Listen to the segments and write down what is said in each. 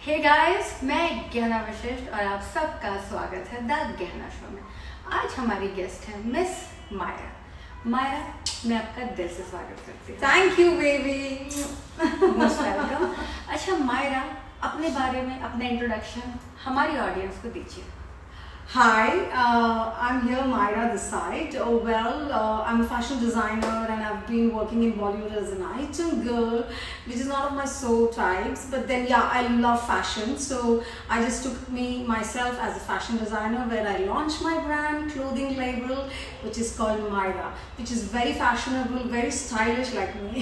Hey guys, मैं ज्ञाना वशिष्ठ और आप सबका स्वागत है द ज्ञाना शो में। आज हमारी गेस्ट है मिस मायरा। मायरा, मैं आपका दिल से स्वागत करती हूँ। Thank you baby. Most welcome. अच्छा मायरा, अपने बारे में अपना इंट्रोडक्शन हमारी ऑडियंस को दीजिए। Hi, I'm here, Myra this side. I'm a fashion designer and I've been working in Bollywood as an item girl, which is not of my soul types. But then, yeah, I love fashion. So I just took myself as a fashion designer where I launched my brand clothing label, which is called Myra, which is very fashionable, very stylish like me.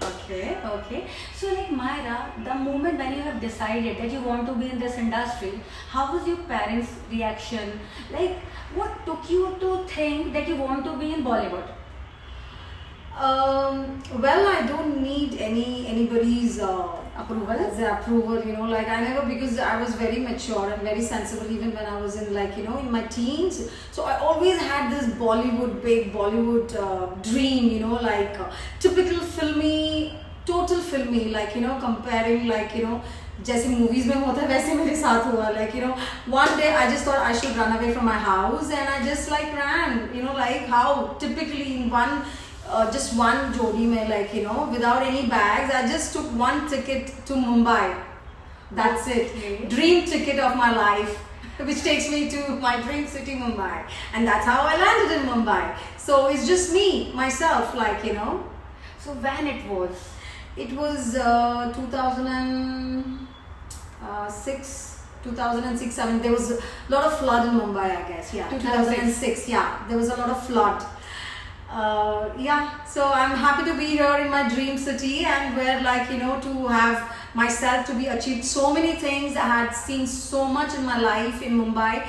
Okay. So like Myra, the moment when you have decided that you want to be in this industry, how was your parents' reaction? Like, what took you to think that you want to be in Bollywood? I don't need anybody's approval, like I never, because I was very mature and very sensible even when I was in in my teens. So I always had this big Bollywood dream, typical filmy, total filmy, comparing जैसे movies में होता है वैसे मेरे साथ हुआ one day I just thought I should run away from my house and I just ran how typically in just one jodi mein without any bags. I just took one ticket to Mumbai. That's it. Dream ticket of my life, which takes me to my dream city, Mumbai. And that's how I landed in Mumbai. So it's just me, myself, So when it was? It was 2006-7. There was a lot of flood in Mumbai, I guess. Yeah, 2006. Yeah, there was a lot of flood. So I'm happy to be here in my dream city and where to have myself to be achieved so many things. I had seen so much in my life in Mumbai.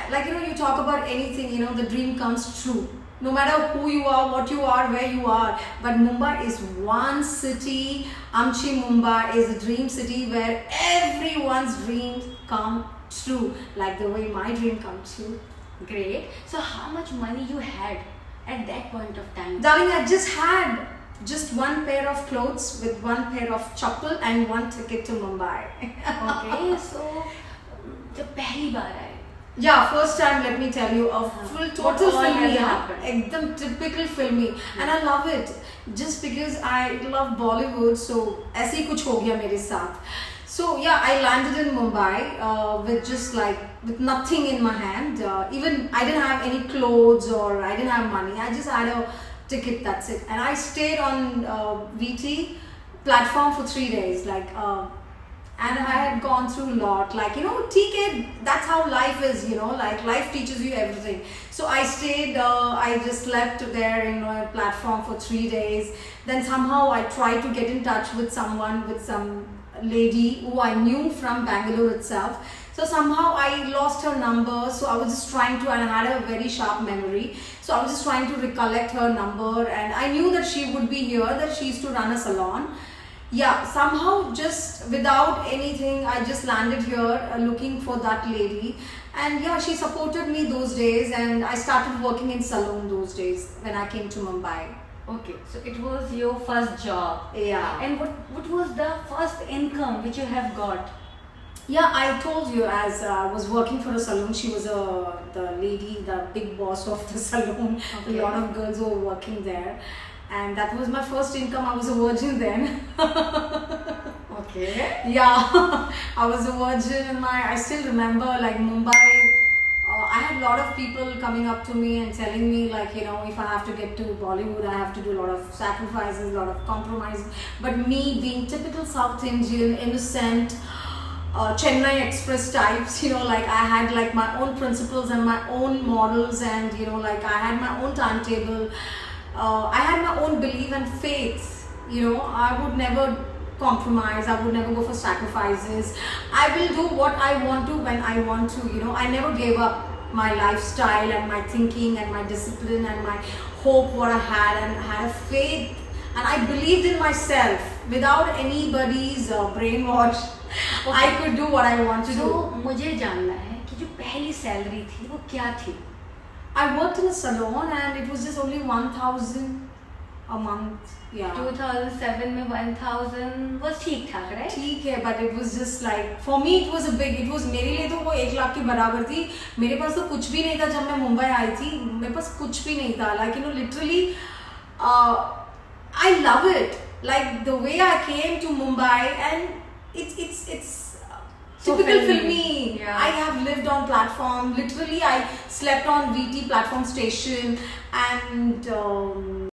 You talk about anything, the dream comes true. No matter who you are, what you are, where you are. But Mumbai is one city. Amchi Mumbai is a dream city where everyone's dreams come true. Like the way my dream comes true. Great. So how much money you had at that point of time? Darling, I just had one pair of clothes with one pair of chappal and one ticket to Mumbai. Okay, so जब पहली बार आए, yeah, first time, let me tell you, full total filmy, एकदम typical filmy, and I love it just because I love Bollywood. So ऐसे ही कुछ हो गया मेरे साथ. So yeah, I landed in Mumbai with just with nothing in my hand. Even I didn't have any clothes or I didn't have money. I just had a ticket, that's it. And I stayed on VT platform for 3 days. And I had gone through a lot. TK, that's how life is, life teaches you everything. So I stayed, I just slept there in a platform for 3 days. Then somehow I tried to get in touch with some lady who I knew from Bangalore itself. So somehow I lost her number. So I was just trying to, and I had a very sharp memory. So I was just trying to recollect her number, and I knew that she would be here, that she used to run a salon. Yeah, somehow just without anything, I just landed here looking for that lady. And yeah, she supported me those days, and I started working in salon those days when I came to Mumbai. Okay, so it was your first job. Yeah. And what was the first income which you have got? Yeah, I told you, as I was working for a salon, she was the lady, the big boss of the salon. Okay. A lot of girls were working there. And that was my first income. I was a virgin then. Okay. Yeah, I was a virgin and I still remember Mumbai. I had a lot of people coming up to me and telling me if I have to get to Bollywood, I have to do a lot of sacrifices, a lot of compromises. But me being typical South Indian, innocent, Chennai Express types, I had my own principles and my own morals, and I had my own timetable. I had my own belief and faith. I would never compromise. I would never go for sacrifices. I will do what I want to when I want to. I never gave up my lifestyle and my thinking and my discipline and my hope what I had, and had a faith, and I believed in myself without anybody's brainwash. Okay. I could do what I want to do. So मुझे जानना है कि जो पहली salary थी वो क्या थी? I worked in a salon and it was just only 1,000 a month. Yeah. 2007 में 1000 was ठीक ठाक, right? ठीक है, but it was just like for me it was a big, it was मेरे लिए तो वो 1 लाख के बराबर थी. मेरे पास तो कुछ भी नहीं था जब मैं मुंबई आई थी. मेरे पास कुछ भी नहीं था. Like, you know, literally, I love it. Like the way I came to Mumbai, and it's So typical filmy. filmy. Yeah. I have lived on platform. Literally, I slept on VT platform station, and